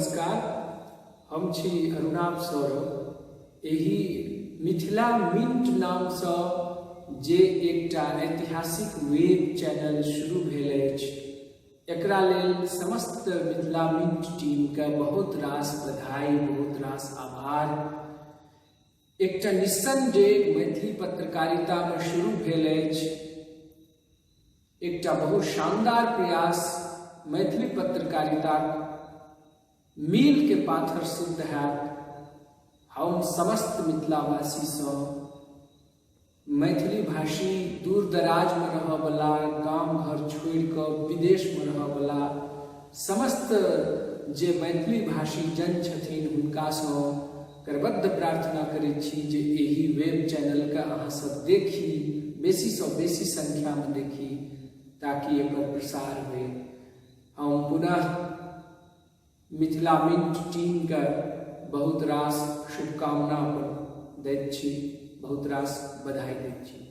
नमस्कार, हम छी अरुणाभ सौरभ। एही मिथिला मिंट नामसँ जे एकटा ऐतिहासिक वेब चैनल शुरू भेल अछि, एकरा लेल समस्त मिथिला मिंट टीमके बहुत रास बधाई, बहुत रास आभार। एकटा मिशन जे मैथिली पत्रकारितामे शुरू भेल अछि, एकटा बहुत शानदार प्रयास मैथिली पत्रकारिताक मील के पाथर सिद्ध हैत। हम समस्त मिथिलावासीसँ मैथिली भाषी दूर दराज में रहयवला, गाम घर छोड़ि कऽ विदेश में रहयवला समस्त जे मैथिली भाषी जन छथिन, हुनकासँ करबद्ध प्रार्थना करैत छी जे एही वेब चैनलके अहाँसभ देखी, बेसीसँ बेसी संख्यामे देखी, ताकि एकर प्रसार होय। हम पुनः मिथिला मिंट टीमके बहुत रास शुभकामना दैत छी, बहुत रास बधाई दैत छी।